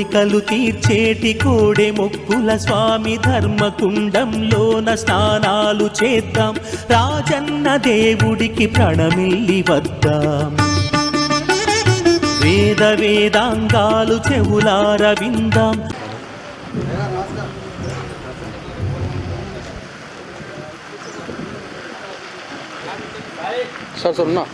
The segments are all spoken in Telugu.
కోరికలు తీర్చేటి కోడె మొక్కుల స్వామి ధర్మకుండంలోన స్నానాలు చేద్దాం, రాజన్న దేవుడికి ప్రణమిల్లి వద్దాం. వేద వేదాంగాలు చెవులార విందాం. సార్ సార్ ఉన్నా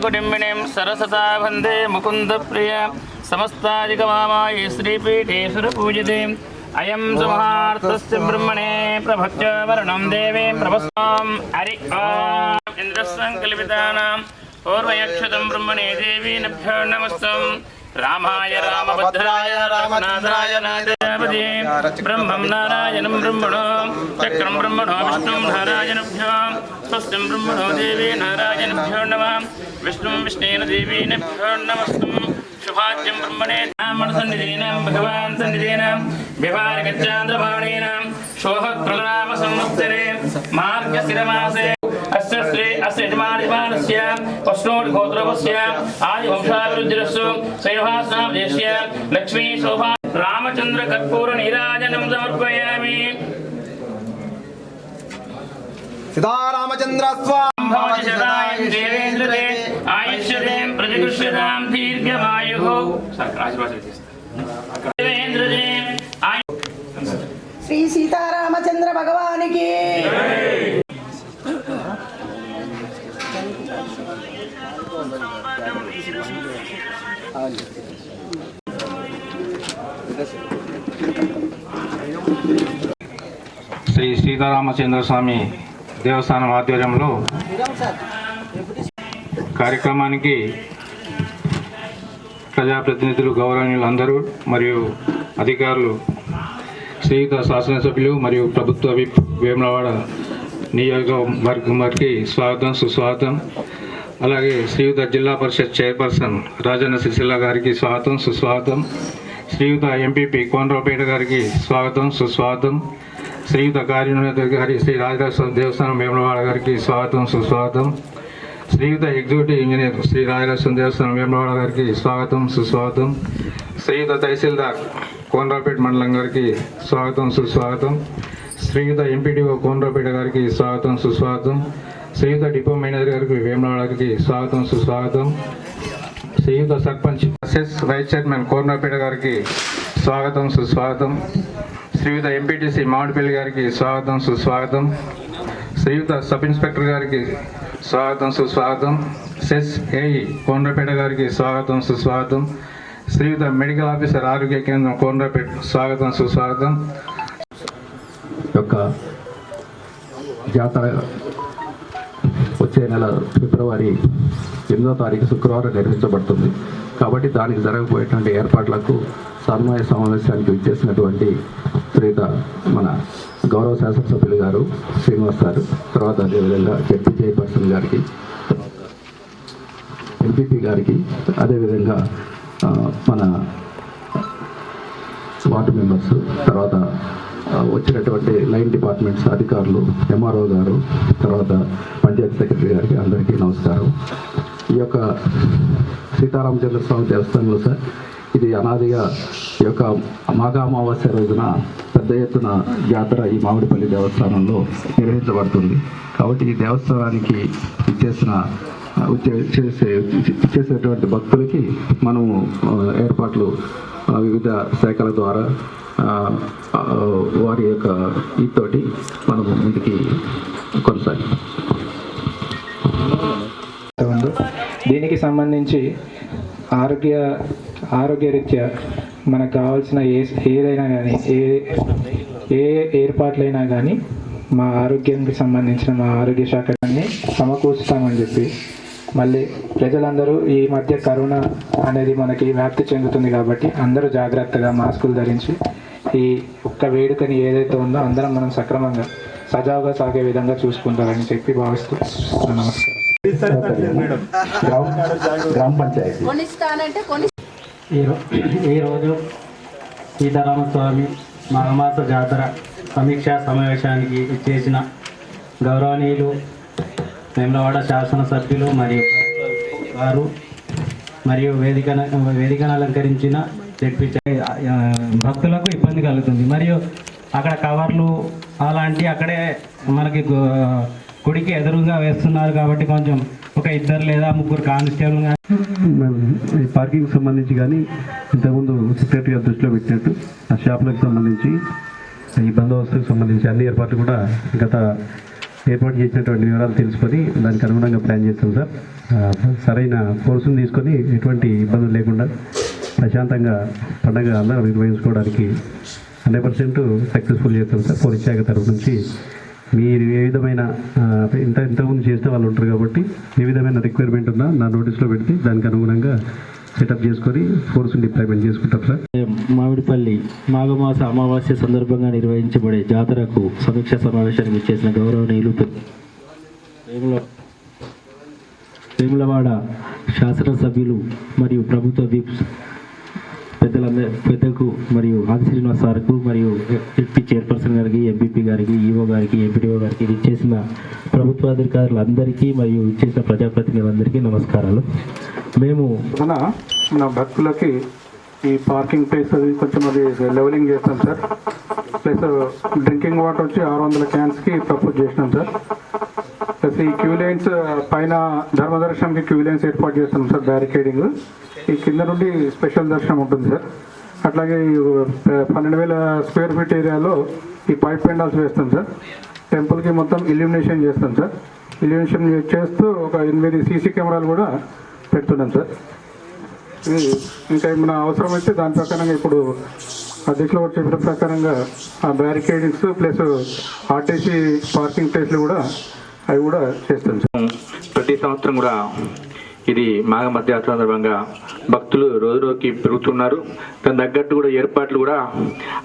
कुटिम्बिनीं सरसता वन्दे मुकुन्दप्रिया समस्तादिकमामायै श्रीपीठेश्वरपूजिते अयं सुमहार्थस्य ब्रह्मणे प्रभक्त्य वर्णं देवीं प्रभस्वां हरि ॐ इन्द्रसङ्कल्पितानां पूर्वयक्षतं ब्रह्मणे देवी नभ्यो नमस्तं रामाय रामभद्राय रामनाथाय नाथपदे ब्रह्मं नारायणं ब्रह्मणो चक्रं ब्रह्मणो विष्णुं नारायणभ्यो स्वस्तिं ब्रह्मणो देवी नारायणभ्यो नमः विष्णुं विष्णेन देवी नभ्यो नमस्तं शुभाज्यं ब्रह्मणे ब्राह्मणसन्निधीनां भगवान् सन्निधीनां व्यवहारिकचान्द्रभाणेनां शोभप्रणाम संवत्सरे मार्गशिरमासे अस्य श्री अस्य यजमानस्य वस्नोर्गोत्रवस्य आदिवंशाभिवृद्धिरस्तु श्रीनिवासनामदेश्य लक्ष्मी शोभा रामचंद्र कर्पूर नीराजनं समर्पयामि। सीतारामचंद्र स्वामी देवेन्द्रते आयुष्यते प्रतिकृष्यतां दीर्घमायुः देवेन्द्रते श्री सीतारामचंद्र भगवान की శ్రీ సీతారామచంద్ర స్వామి దేవస్థానం ఆధ్వర్యంలో కార్యక్రమానికి ప్రజాప్రతినిధులు, గౌరవనీయులందరూ మరియు అధికారులు, శ్రీయుత శాసనసభ్యులు మరియు ప్రభుత్వ విప్ వేములవాడ నియోజకవర్గం వారికి స్వాగతం, సుస్వాగతం. అలాగే శ్రీయుత జిల్లా పరిషత్ చైర్పర్సన్ రాజన్న సిరిసిల్ల గారికి స్వాగతం, సుస్వాగతం. శ్రీయుత ఎంపీపీ కోనరావుపేట గారికి స్వాగతం, సుస్వాగతం. శ్రీయుత కార్యనిర్వహణాధికారి శ్రీ రాజరాజేశ్వర దేవస్థానం వేములవాడ గారికి స్వాగతం, సుస్వాగతం. శ్రీయుత ఎగ్జిక్యూటివ్ ఇంజనీర్ శ్రీ రాజరాజేశ్వర దేవస్థానం వేములవాడ గారికి స్వాగతం, సుస్వాగతం. శ్రీయుత తహసీల్దార్ కోనరావుపేట మండలం గారికి స్వాగతం, సుస్వాగతం. శ్రీయుత ఎంపీడీఓ కోనరావుపేట గారికి స్వాగతం, సుస్వాగతం. శ్రీయుత డిపో మేనేజర్ గారికి వేములవాడ గారికి స్వాగతం, సుస్వాగతం. శ్రీయుత sarpanch SS vice chairman Konaraopet గారికి స్వాగతం, సుస్వాగతం. శ్రీయుత ఎంపీటీసీ మామిడిపల్లి గారికి స్వాగతం, సుస్వాగతం. శ్రీయుత సబ్ ఇన్స్పెక్టర్ గారికి స్వాగతం, సుస్వాగతం. సెస్ ఏఈ కోనరావుపేట గారికి స్వాగతం, సుస్వాగతం. శ్రీయుత మెడికల్ ఆఫీసర్ ఆరోగ్య కేంద్రం కోనరావుపేట స్వాగతం, సుస్వాగతం. యొక్క జాతర వచ్చే నెల ఫిబ్రవరి 8వ తారీఖు శుక్రవారం నిర్వహించబడుతుంది. కాబట్టి దానికి జరగబోయేటువంటి ఏర్పాట్లకు సమన్వయ సమావేశానికి విచ్చేసినటువంటి శ్రీత మన గౌరవ శాసనసభ్యులు గారు శ్రీనివాస్ గారు, తర్వాత అదేవిధంగా జడ్పీ చైర్పర్సన్ గారికి, ఎంపీపీ గారికి, అదేవిధంగా మన వార్డు మెంబర్స్, తర్వాత వచ్చినటువంటి లైన్ డిపార్ట్మెంట్స్ అధికారులు, ఎంఆర్ఓ గారు, తర్వాత పంచాయతీ సెక్రటరీ గారికి అందరికీ నమస్కారం. ఈ యొక్క సీతారామచంద్ర స్వామి దేవస్థానంలో సార్ ఇది అనాదిగా ఈ యొక్క మాఘ అమావాస్య రోజున పెద్ద ఎత్తున జాతర ఈ మామిడిపల్లి దేవస్థానంలో నిర్వహించబడుతుంది. కాబట్టి ఈ దేవస్థానానికి ఇచ్చేసేటువంటి భక్తులకి మనము ఏర్పాట్లు వివిధ శాఖల ద్వారా వారి యొక్క ఈతోటి మనము ముందుకి కొనసాగి దీనికి సంబంధించి ఆరోగ్యరీత్యా మనకు కావాల్సిన ఏదైనా కానీ ఏ ఏర్పాట్లైనా కానీ మా ఆరోగ్యానికి సంబంధించిన మా ఆరోగ్య శాఖని సమకూర్చుతామని చెప్పి, మళ్ళీ ప్రజలందరూ ఈ మధ్య కరోనా అనేది మనకి వ్యాప్తి చెందుతుంది కాబట్టి అందరూ జాగ్రత్తగా మాస్కులు ధరించి ఈ ఒక్క వేడుకని ఏదైతే ఉందో అందరం మనం సక్రమంగా సజావుగా సాగే విధంగా చూసుకుంటారని చెప్పి భావిస్తూ నమస్కారం. గ్రామ పంచాయతీ ఈరోజు సీతారామస్వామి మాఘమాస జాతర సమీక్షా సమావేశానికి చేసిన గౌరవనీయులు వేములవాడ శాసనసభ్యులు మరియు వారు మరియు వేదికను అలంకరించిన భక్తులకు ఇబ్బంది కలుగుతుంది. మరియు అక్కడ కవర్లు అలాంటి అక్కడే మనకి గుడికి ఎదురుగా వేస్తున్నారు కాబట్టి కొంచెం ఒక 2 లేదా 3 కానిస్టేబుల్ ఈ పార్కింగ్ సంబంధించి కానీ ఇంతకుముందు సెక్రటరీ గారు దృష్టిలో పెట్టినట్టు ఆ షాపులకు సంబంధించి ఈ బందోబస్తుకు సంబంధించి అన్ని ఏర్పాట్లు కూడా గత ఏర్పాటు చేసినటువంటి వివరాలు తెలుసుకొని దానికి అనుగుణంగా ప్లాన్ చేస్తాం సార్. సరైన కోర్సును తీసుకొని ఎటువంటి ఇబ్బందులు లేకుండా ప్రశాంతంగా పండుగ అందరూ నిర్వహించుకోవడానికి 100% సక్సెస్ఫుల్ చేస్తాం సార్. పోలీస్ శాఖ తరఫు నుంచి మీరు ఏ విధమైన ఇంతకుముందు చేసిన వాళ్ళు ఉంటారు కాబట్టి ఏ విధమైన రిక్వైర్మెంట్ ఉన్నా నా నోటీస్లో పెడితే దానికి అనుగుణంగా సెటప్ చేసుకొని ఫోర్స్ని డిప్లాయ్మెంట్ చేసుకుంటాం సార్. మామిడిపల్లి మాఘమాస అమావాస్య సందర్భంగా నిర్వహించబడే జాతరకు సమీక్షా సమావేశానికి ఇచ్చేసిన గౌరవనీయులు వేములవాడ శాసనసభ్యులు మరియు ప్రభుత్వ విప్స్ పెద్దకు మరియు ఆది శ్రీనివాస్ సార్కు మరియు ఎంపీ చైర్పర్సన్ గారికి, ఎంపీపీ గారికి, ఈఓ గారికి, ఎంపీడీఓ గారికి, ఇచ్చేసిన ప్రభుత్వాధికారులందరికీ మరియు ఇచ్చేసిన ప్రజాప్రతినిధులందరికీ నమస్కారాలు. మేము మన భక్తులకి ఈ పార్కింగ్ ప్లేస్ అది కొంచెం అది లెవెలింగ్ చేస్తాం సార్. ప్లస్ డ్రింకింగ్ వాటర్ వచ్చి 600 క్యాన్స్కి ప్రపోజ్ చేసినాం సార్. ప్లస్ ఈ క్యూ లైన్స్ పైన ధర్మదర్శనంకి క్యూ లైన్స్ ఏర్పాటు చేస్తాం సార్, బ్యారికేడింగ్. ఈ కింద నుండి స్పెషల్ దర్శనం ఉంటుంది సార్. అట్లాగే 12,000 స్క్వేర్ ఫీట్ ఏరియాలో ఈ పైప్ పెండాల్స్ వేస్తాం సార్. టెంపుల్కి మొత్తం ఇల్యూమినేషన్ చేస్తాం సార్. ఇల్యూమినేషన్ చేస్తూ ఒక 8 సీసీ కెమెరాలు కూడా పెడుతున్నాం సార్. ఇది ఇంకా ఏమైనా అవసరమైతే దాని ప్రకారంగా ఇప్పుడు అధ్యక్షులు కూడా చెప్పిన ప్రకారంగా ఆ బ్యారికేడింగ్స్ ప్లస్ ఆర్టీసీ పార్కింగ్ ప్లేస్లు కూడా అవి కూడా చేస్తాం సార్. ప్రతి సంవత్సరం కూడా ఇది మాఘమాస జాతర సందర్భంగా భక్తులు రోజు రోజుకి పెరుగుతున్నారు. దాని తగ్గట్టు కూడా ఏర్పాట్లు కూడా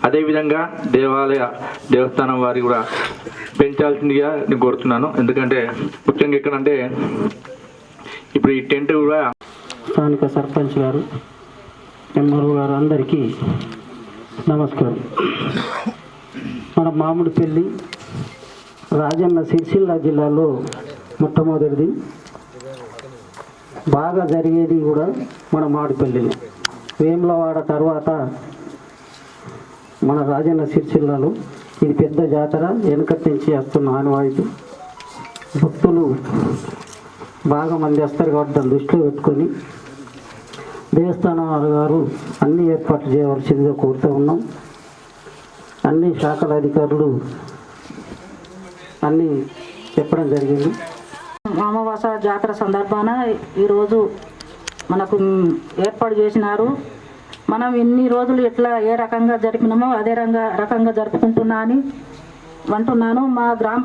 అదేవిధంగా దేవస్థానం వారి కూడా పెంచాల్సిందిగా నేను కోరుతున్నాను. ఎందుకంటే ముఖ్యంగా ఎక్కడంటే ఇప్పుడు ఈ టెంట్ కూడా స్థానిక సర్పంచ్ గారు, ఎంఆర్ఓ గారు అందరికీ నమస్కారం. మన మామిడిపల్లి రాజన్న సిరిసిల్ల జిల్లాలో మొట్టమొదటిది బాగా జరిగేది కూడా మన మామిడిపల్లిలో. వేములవాడ తర్వాత మన రాజన్న సిరిసిల్లలో ఇది పెద్ద జాతర, వెనకటి నుంచి వస్తున్న ఆనవాయితీ. భక్తులు బాగా మంది వస్తారు కాబట్టి దాన్ని దృష్టిలో పెట్టుకొని దేవస్థానం గారు అన్ని ఏర్పాట్లు చేయవలసిందిగా కోరుతూ ఉన్నాం. అన్ని శాఖల అధికారులు అన్నీ చెప్పడం జరిగింది. అమావాస జాతర సందర్భాన ఈరోజు మనకు ఏర్పాటు చేసినారు. మనం ఇన్ని రోజులు ఎట్లా ఏ రకంగా జరిపినామో అదే రకంగా జరుపుకుంటున్నా అని అంటున్నాను. మా గ్రామ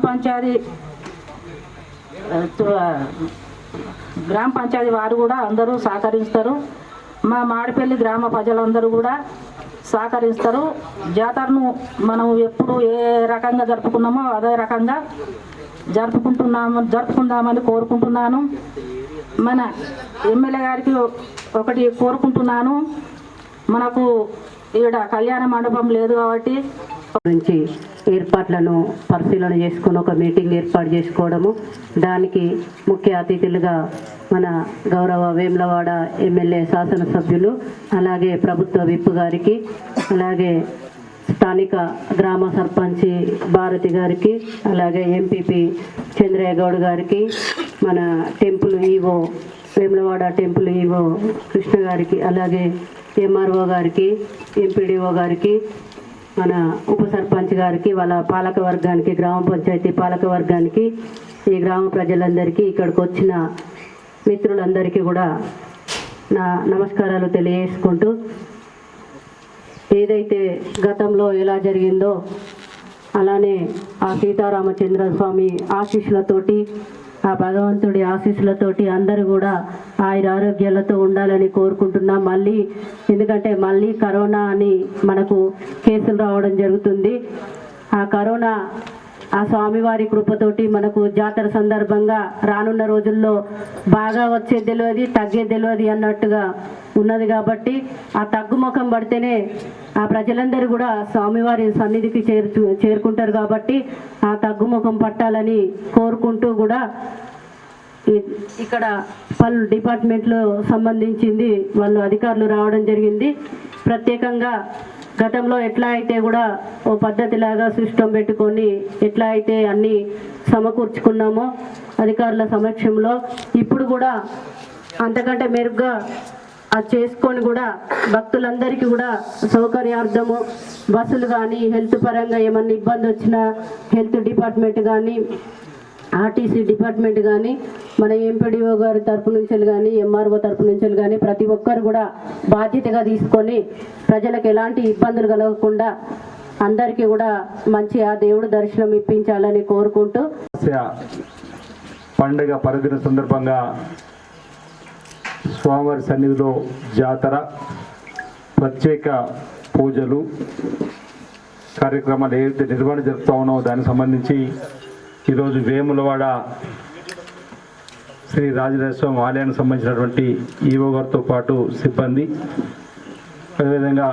పంచాయతీ వారు కూడా అందరూ సహకరిస్తారు. మా మామిడిపల్లి గ్రామ ప్రజలందరూ కూడా సహకరిస్తారు. జాతరను మనం ఎప్పుడు ఏ రకంగా జరుపుకున్నామో అదే రకంగా జరుపుకుందామని కోరుకుంటున్నాను. మన ఎమ్మెల్యే గారికి ఒకటి కోరుకుంటున్నాను, మనకు ఈడ కళ్యాణ మండపం లేదు కాబట్టి నుంచి ఏర్పాట్లను పరిశీలన చేసుకుని ఒక మీటింగ్ ఏర్పాటు చేసుకోవడము, దానికి ముఖ్య అతిథులుగా మన గౌరవ వేములవాడ ఎమ్మెల్యే శాసనసభ్యులు, అలాగే ప్రభుత్వ విప్ గారికి, అలాగే స్థానిక గ్రామ సర్పంచి భారతి గారికి, అలాగే ఎంపీపీ చంద్రయ్య గౌడ్ గారికి, మన temple EO Vemulawada temple EO Krishna గారికి, అలాగే ఎంఆర్ఓ గారికి, ఎంపీడీఓ గారికి, మన ఉప సర్పంచ్ గారికి, వాళ్ళ పాలక వర్గానికి, గ్రామ పంచాయతీ పాలక వర్గానికి, ఈ గ్రామ ప్రజలందరికీ, ఇక్కడికి వచ్చిన మిత్రులందరికీ కూడా నా నమస్కారాలు తెలియజేసుకుంటూ, ఏదైతే గతంలో ఎలా జరిగిందో అలానే ఆ సీతారామచంద్ర స్వామి ఆశీస్సులతోటి, ఆ భగవంతుడి ఆశీస్సులతోటి అందరూ కూడా ఆరోగ్యాలతో ఉండాలని కోరుకుంటున్నాం. ఎందుకంటే మళ్ళీ కరోనా అని మనకు కేసులు రావడం జరుగుతుంది. ఆ కరోనా ఆ స్వామివారి కృపతోటి మనకు జాతర సందర్భంగా రానున్న రోజుల్లో బాగా వచ్చేది తెలియదు, తగ్గేది తెలియదు అన్నట్టుగా ఉన్నది కాబట్టి ఆ తగ్గుముఖం పడితేనే ఆ ప్రజలందరూ కూడా స్వామివారి సన్నిధికి చేరుకుంటారు కాబట్టి ఆ తగ్గుముఖం పట్టాలని కోరుకుంటూ కూడా ఇక్కడ పలు డిపార్ట్మెంట్లో సంబంధించింది వాళ్ళు అధికారులు రావడం జరిగింది. ప్రత్యేకంగా గతంలో ఎట్లా అయితే కూడా ఓ పద్ధతిలాగా సిస్టమ్ పెట్టుకొని ఎట్లా అయితే అన్నీ సమకూర్చుకున్నామో అధికారుల సమక్షంలో ఇప్పుడు కూడా అంతకంటే మెరుగ్గా అది చేసుకొని కూడా భక్తులందరికీ కూడా సౌకర్యార్థము బస్సులు కానీ హెల్త్ పరంగా ఏమన్నా ఇబ్బంది వచ్చినా హెల్త్ డిపార్ట్మెంట్ కానీ ఆర్టీసీ డిపార్ట్మెంట్ కానీ మన ఎంపీడీఓ గారి తరపు నుంచి కానీ ఎంఆర్ఓ తరపు నుంచి కానీ ప్రతి ఒక్కరు కూడా బాధ్యతగా తీసుకొని ప్రజలకు ఎలాంటి ఇబ్బందులు కలగకుండా అందరికీ కూడా మంచి ఆ దేవుడు దర్శనం ఇప్పించాలని కోరుకుంటూ పండుగ పర్వదిన సందర్భంగా స్వామివారి సన్నిధిలో జాతర ప్రత్యేక పూజలు కార్యక్రమాలు ఏదైతే నిర్వహణ జరుపుతా ఉన్నామో దానికి సంబంధించి ఈరోజు వేములవాడ శ్రీ రాజరాజస్వామి ఆలయానికి సంబంధించినటువంటి ఈవో గారితో పాటు సిబ్బంది, అదేవిధంగా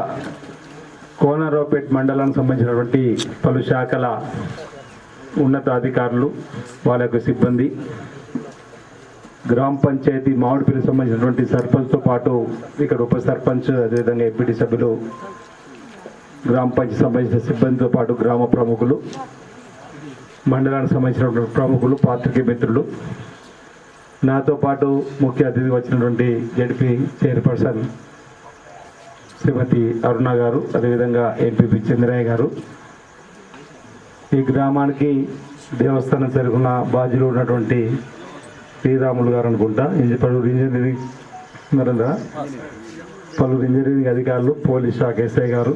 కోనరావుపేట మండలానికి సంబంధించినటువంటి పలు శాఖల ఉన్నతాధికారులు వాళ్ళ యొక్క సిబ్బంది, గ్రామ పంచాయతీ మామిడిపల్లికి సంబంధించినటువంటి సర్పంచ్తో పాటు ఇక్కడ ఉప సర్పంచ్, అదేవిధంగా ఎంపీటీ సభ్యులు, గ్రామ పంచాయతీ సంబంధించిన సిబ్బందితో పాటు గ్రామ ప్రముఖులు, మండలానికి సంబంధించినటువంటి ప్రముఖులు, పాత్రికేయ మిత్రులు, నాతో పాటు ముఖ్య అతిథి వచ్చినటువంటి జడ్పీ చైర్పర్సన్ శ్రీమతి అరుణ గారు, అదేవిధంగా ఎంపీపీ చంద్రయ్య గారు, ఈ గ్రామానికి దేవస్థానం జరుగుతున్న బాధ్యులు ఉన్నటువంటి శ్రీరాములు గారు అనుకుంటా, పలువురు ఇంజనీరింగ్ పలువురు ఇంజనీరింగ్ అధికారులు, పోలీస్ శాఖ ఎస్ఐ గారు,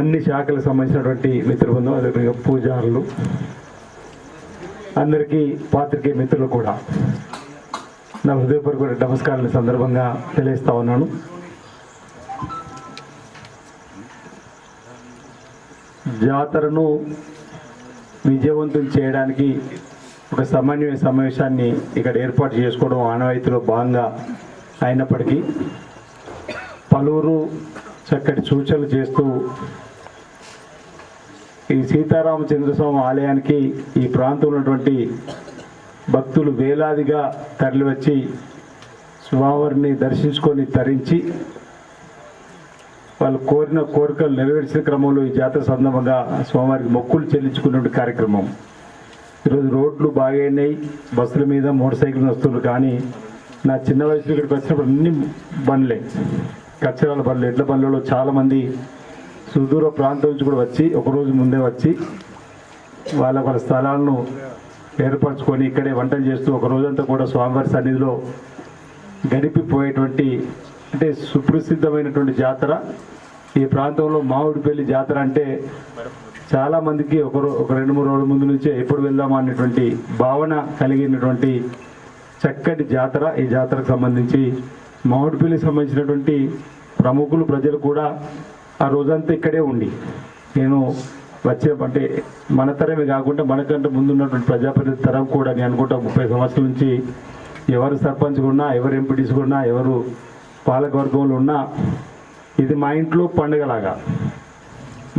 అన్ని శాఖలకు సంబంధించినటువంటి మిత్ర బృందం, అదేవిధంగా పూజారులు, అందరికీ పాత్రికేయ మిత్రులు కూడా నా హృదయపూర్వక నమస్కారాల సందర్భంగా తెలియజేస్తా ఉన్నాను. జాతరను విజయవంతం చేయడానికి ఒక సమన్వయ సమావేశాన్ని ఇక్కడ ఏర్పాటు చేసుకోవడం ఆనవాయితీలో భాగంగా అయినప్పటికీ పలువురు చక్కటి సూచనలు చేస్తూ ఈ సీతారామచంద్రస్వామి ఆలయానికి ఈ ప్రాంతంలో ఉన్నటువంటి భక్తులు వేలాదిగా తరలివచ్చి స్వామివారిని దర్శించుకొని తరించి వాళ్ళు కోరిన కోరికలు నెరవేర్చిన క్రమంలో ఈ జాతర సందర్భంగా స్వామివారికి మొక్కులు చెల్లించుకునే కార్యక్రమం. ఈరోజు రోడ్లు బాగైనాయి, బస్సుల మీద మోటార్ సైకిల్ వస్తువులు, కానీ నా చిన్న వయసులో ఇక్కడికి వచ్చినప్పుడు అన్ని బండ్లే, కచ్చరాల బండ్లు, ఎడ్ల బండ్లలో చాలామంది సుదూర ప్రాంతం నుంచి కూడా వచ్చి ఒకరోజు ముందే వచ్చి వాళ్ళ స్థలాలను ఏర్పరచుకొని ఇక్కడే వంటలు చేస్తూ ఒక రోజంతా కూడా స్వామివారి సన్నిధిలో గడిపిపోయేటువంటి, అంటే సుప్రసిద్ధమైనటువంటి జాతర ఈ ప్రాంతంలో. మామిడిపల్లి జాతర అంటే చాలామందికి ఒక 2-3 రోజుల ముందు నుంచే ఎప్పుడు వెళ్దామా అనేటువంటి భావన కలిగినటువంటి చక్కటి జాతర. ఈ జాతరకు సంబంధించి మామిడిపల్లికి సంబంధించినటువంటి ప్రముఖులు, ప్రజలు కూడా ఆ రోజంతా ఇక్కడే ఉండి, నేను అంటే మన తరమే కాకుండా మనకంటే ముందున్నటువంటి ప్రజాప్రతినిధి తరం కూడా నేను అనుకుంటా 30 సంవత్సరాల నుంచి ఎవరు సర్పంచ్గా ఉన్నా, ఎవరు ఎంపీటీసీగా ఉన్నా, ఎవరు పాలకవర్గంలో ఉన్నా ఇది మా ఇంట్లో పండుగలాగా,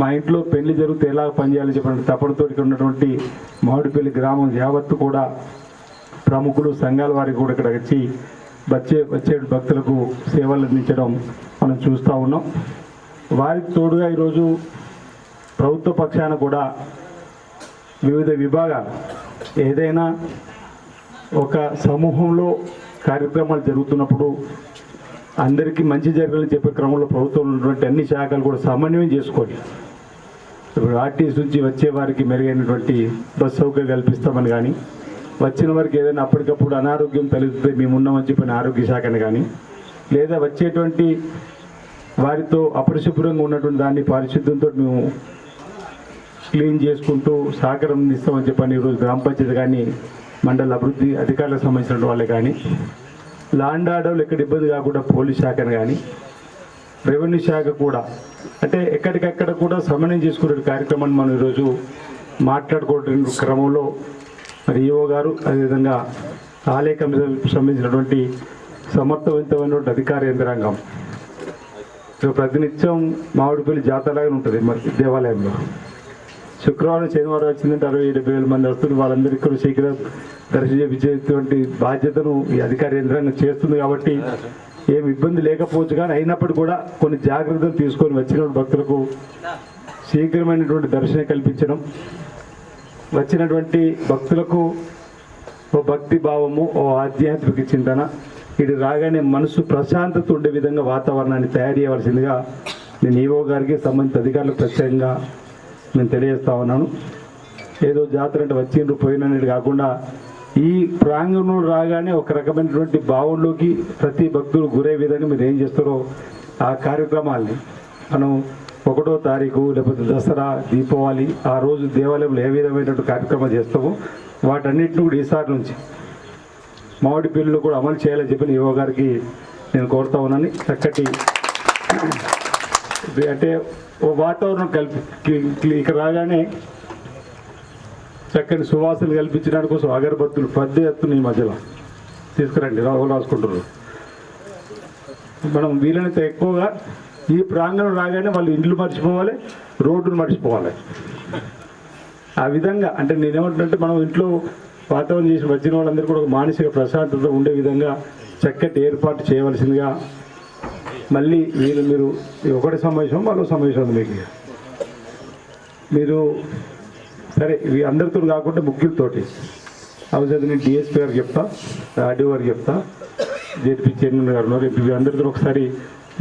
మా ఇంట్లో పెళ్లి జరిగితే ఎలా పనిచేయాలని చెప్పిన తపనతో ఇక్కడ ఉన్నటువంటి మామిడిపల్లి గ్రామం యావత్తు కూడా ప్రముఖులు, సంఘాల వారికి కూడా ఇక్కడ వచ్చి వచ్చే భక్తులకు సేవలు అందించడం మనం చూస్తూ ఉన్నాం. వారికి తోడుగా ఈరోజు ప్రభుత్వ పక్షాన కూడా వివిధ విభాగాలు ఏదైనా ఒక సమూహంలో కార్యక్రమాలు జరుగుతున్నప్పుడు అందరికీ మంచి జరగాలని చెప్పే క్రమంలో ప్రభుత్వంలో ఉన్నటువంటి అన్ని శాఖలు కూడా సమన్వయం చేసుకోవాలి. ఇప్పుడు ఆర్టీసీ నుంచి వచ్చే వారికి మెరుగైనటువంటి బస్ సౌకర్యం కల్పిస్తామని కానీ, వచ్చిన వారికి ఏదైనా అప్పటికప్పుడు అనారోగ్యం తలెత్తితే మేమున్నామని చెప్పిన ఆరోగ్య శాఖని కానీ, లేదా వచ్చేటువంటి వారితో అపరిశుభ్రంగా ఉన్నటువంటి దాన్ని పారిశుద్ధ్యంతో మేము క్లీన్ చేసుకుంటూ సహకారం ఇస్తామని చెప్పని ఈరోజు గ్రామ పంచాయతీ కానీ, మండల అభివృద్ధి అధికారులకు సంబంధించిన వాళ్ళే కానీ, ల్యాండ్ ఆర్డర్లు ఎక్కడ ఇబ్బంది కాకుండా పోలీస్ శాఖను కానీ, రెవెన్యూ శాఖ కూడా, అంటే ఎక్కడికక్కడ కూడా సమన్వయం చేసుకునే కార్యక్రమాన్ని మనం ఈరోజు మాట్లాడుకోవడం క్రమంలో మరి ఈఓ గారు, అదేవిధంగా ఆలయ కమిషన్ సంబంధించినటువంటి సమర్థవంతమైనటువంటి అధికార యంత్రాంగం. ప్రతినిత్యం మామిడిపల్లి జాతరలాగా ఉంటుంది మరి దేవాలయంలో. శుక్రవారం శనివారం వచ్చిందంటే 60-70 మంది వస్తుంది. వాళ్ళందరికీ కూడా శీఘ్రం దర్శనం చేయించేటువంటి బాధ్యతను ఈ అధికార యంత్రాంగం చేస్తుంది. కాబట్టి ఏం ఇబ్బంది లేకపోవచ్చు, కానీ అయినప్పటికీ కూడా కొన్ని జాగ్రత్తలు తీసుకొని వచ్చిన భక్తులకు శీఘ్రమైనటువంటి దర్శనం కల్పించడం, వచ్చినటువంటి భక్తులకు ఓ భక్తి భావము, ఓ ఆధ్యాత్మిక చింతన, ఇది రాగానే మనసు ప్రశాంతత ఉండే విధంగా వాతావరణాన్ని తయారు చేయవలసిందిగా నేను ఈవో గారికి సంబంధిత అధికారులకు ప్రత్యేకంగా నేను తెలియజేస్తా ఉన్నాను. ఏదో జాతర అంటే వచ్చిండ్రు పోయినది కాకుండా ఈ ప్రాంగణంలో రాగానే ఒక రకమైనటువంటి భావంలోకి ప్రతి భక్తులు గురే విధంగా మీరు ఏం చేస్తారో ఆ కార్యక్రమాల్ని మనం 1వ తారీఖు లేకపోతే దసరా, దీపావళి ఆ రోజు దేవాలయంలో ఏ విధమైనటువంటి కార్యక్రమాలు చేస్తామో వాటన్నిటిని కూడా ఈసారి నుంచి మామిడి పిల్లలు కూడా అమలు చేయాలని చెప్పి ఈవో గారికి నేను కోరుతా ఉన్నాను. చక్కటి అంటే ఓ వాతావరణం ఇక్కడ రాగానే చక్కని సువాసనలు కల్పించడానికి కోసం అగరబత్తులు పెద్ద ఎత్తున ఈ మధ్యలో తీసుకురండి, రాసుకుంటున్నారు. మనం వీలైనంత ఎక్కువగా ఈ ప్రాంగణం రాగానే వాళ్ళు ఇండ్లు మర్చిపోవాలి, రోడ్డును మర్చిపోవాలి. ఆ విధంగా అంటే నేనేమంటున్నట్టే మనం ఇంట్లో వాతావరణం చేసి వచ్చిన వాళ్ళందరూ కూడా ఒక మానసిక ప్రశాంతత ఉండే విధంగా చక్కటి ఏర్పాటు చేయవలసిందిగా. మళ్ళీ మీరు ఒకటి సమావేశం మరో సమావేశం ఉంది మీకు. మీరు సరే ఇవి అందరితో కాకుండా ముఖ్యులతోటి అవసరం నేను డిఎస్పీ గారికి చెప్తా, ఆర్డీఓ గారికి చెప్తా, జేపీ చైర్మన్ గారు ఉన్నారు, ఎంపీ అందరితో ఒకసారి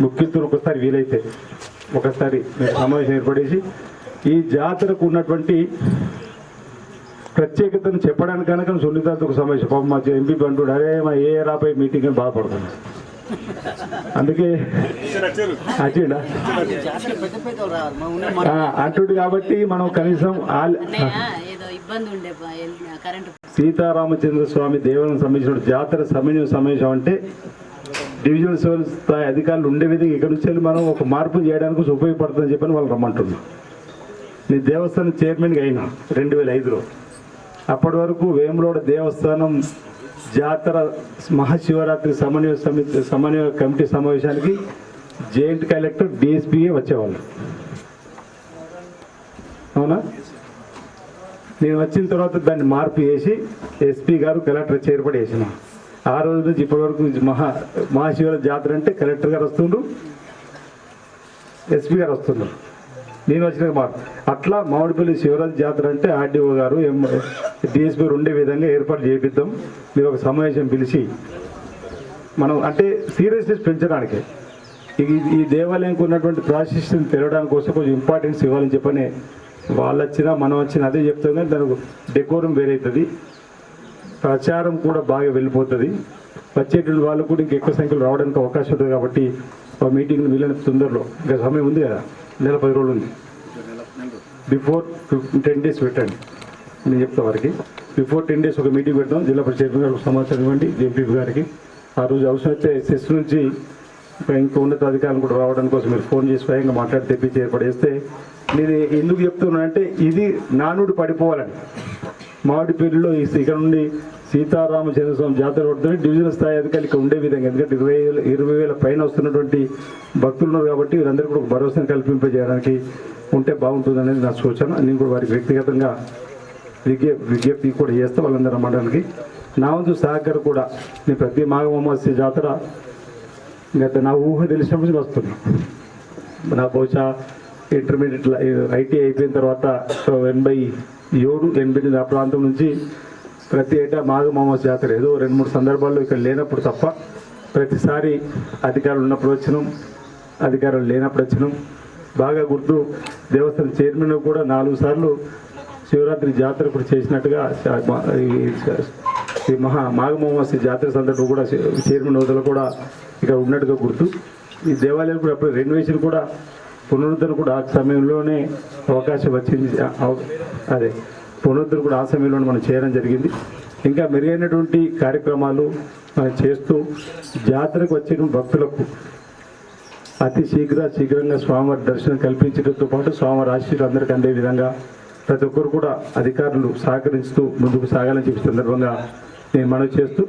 ముఖ్యులతో ఒకసారి వీలైతే ఒకసారి సమావేశం ఏర్పడేసి ఈ జాతరకు ఉన్నటువంటి ప్రత్యేకతను చెప్పడానికి కనుక సునీతతో ఒక సమావేశం పాపం మా ఎంపీ అంటాడు, అరే మా ఏ రాపై మీటింగ్ అని బాధపడుతుంది. అందుకే వచ్చిండా అంటుడు కాబట్టి మనం కనీసం సీతారామచంద్ర స్వామి దేవాలయం సంబంధించిన జాతర సమన్వయ సమావేశం అంటే డివిజనల్ సివిల్ స్థాయి అధికారులు ఉండే విధంగా ఇక్కడ నుంచి మనం ఒక మార్పు చేయడానికి ఉపయోగపడుతుందని చెప్పని వాళ్ళు రమ్మంటున్నారు. నేను దేవస్థానం చైర్మన్గా అయినా 2005లో. అప్పటి వరకు వేములవాడ దేవస్థానం జాతర మహాశివరాత్రి సమన్వయ కమిటీ సమావేశానికి జాయింట్ కలెక్టర్ డిఎస్పీఏ వచ్చేవాళ్ళు. అవునా? నేను వచ్చిన తర్వాత దాన్ని మార్పు చేసి ఎస్పీ గారు కలెక్టర్ చేర్పడి వేసిన. ఆ రోజు నుంచి ఇప్పటి వరకు మహాశివరాత్రి జాతర అంటే కలెక్టర్ గారు వస్తుండ్రు, ఎస్పీ గారు వస్తున్నారు, నేను వచ్చిన మార్పు. అట్లా మామిడిపల్లి శివరాత్రి జాతర అంటే ఆర్డీఓ గారు డిఎస్పీ గారు ఉండే విధంగా ఏర్పాటు చేపిద్దాం. మీరు ఒక సమావేశం పిలిచి మనం అంటే సీరియస్నెస్ పెంచడానికి ఈ దేవాలయంకి ఉన్నటువంటి ప్రాశస్త్యం తెలవడానికి కోసం కొంచెం ఇంపార్టెన్స్ ఇవ్వాలని చెప్పని వాళ్ళు వచ్చినా మనం వచ్చినా అదే చెప్తాం. కానీ దానికి డెకోరం వేరైతుంది, ప్రచారం కూడా బాగా వెళ్ళిపోతుంది, వచ్చేటువంటి వాళ్ళు కూడా ఇంకెక్కువ సంఖ్యలో రావడానికి అవకాశం ఉంటుంది. కాబట్టి ఆ మీటింగ్ వీళ్ళని తొందరలో ఇంకా సమయం ఉంది కదా, నెల 10 రోజులు ఉంది, బిఫోర్ 10 days పెట్టండి. నేను చెప్తా వారికి బిఫోర్ 10 days ఒక మీటింగ్ పెడతాం. జిల్లా పరిషత్ గారికి సమాచారం ఇవ్వండి, ఎంపీ గారికి. ఆ రోజు అవసరమైతే సెస్ నుంచి ఇంకా ఉన్నత అధికారులు కూడా రావడానికి కోసం మీరు ఫోన్ చేసి స్వయంగా మాట్లాడి తెప్పించి ఏర్పడేస్తే. నేను ఎందుకు చెప్తున్నానంటే ఇది నానుడు పడిపోవాలని. మామిడిపల్లిలో ఇక్కడ నుండి సీతారామచంద్ర స్వామి జాతర పడుతుంది, డివిజనల్ స్థాయి అధికారులు ఇక్కడ ఉండే విధంగా, ఎందుకంటే 20,000 పైన వస్తున్నటువంటి భక్తులు ఉన్నారు కాబట్టి వీరందరూ కూడా భరోసాను కల్పింపజేయడానికి ఉంటే బాగుంటుంది అనేది నా సూచన. నేను కూడా వారికి వ్యక్తిగతంగా విజ్ఞప్తి కూడా చేస్తే వాళ్ళందరూ రమ్మడానికి నా వంతు సహకారం కూడా. నేను ప్రతి మాఘ అమావాస్య జాతర గత నా ఊహ తెలిసినప్పుడు వస్తున్నాను. నా బహుశా ఇంటర్మీడియట్ ఐటీ అయిపోయిన తర్వాత 87-88 ఆ ప్రాంతం నుంచి ప్రతి ఏటా మాఘ అమావాస్య జాతర ఏదో 2-3 సందర్భాల్లో ఇక్కడ లేనప్పుడు తప్ప ప్రతిసారి అధికారులు ఉన్నప్పుడు వచ్చినాం, అధికారులు లేనప్పుడు వచ్చినాం. బాగా గుర్తు, దేవస్థానం చైర్మన్ కూడా 4 సార్లు శివరాత్రి జాతర కూడా చేసినట్టుగా ఈ మాఘ అమావాస్య జాతర సందర్భం కూడా చైర్మన్ హోదాలో కూడా ఇక్కడ ఉన్నట్టుగా గుర్తు. ఈ దేవాలయాలు కూడా అప్పుడు రెనోవేషన్ కూడా పునరుద్ధరణ కూడా ఆ సమయంలోనే అవకాశం వచ్చింది. అదే పునరుద్ధరణ కూడా ఆ సమయంలోనే మనం చేయడం జరిగింది. ఇంకా మెరుగైనటువంటి కార్యక్రమాలు మనం చేస్తూ జాతరకు వచ్చిన భక్తులకు అతి శీఘ్రంగా స్వామివారి దర్శనం కల్పించడంతో పాటు స్వామివారి ఆశీస్సులు అందరికీ అందే విధంగా ప్రతి ఒక్కరు కూడా అధికారులు సహకరిస్తూ ముందుకు సాగాలని చెప్పి సందర్భంగా నేను మనవి చేస్తూ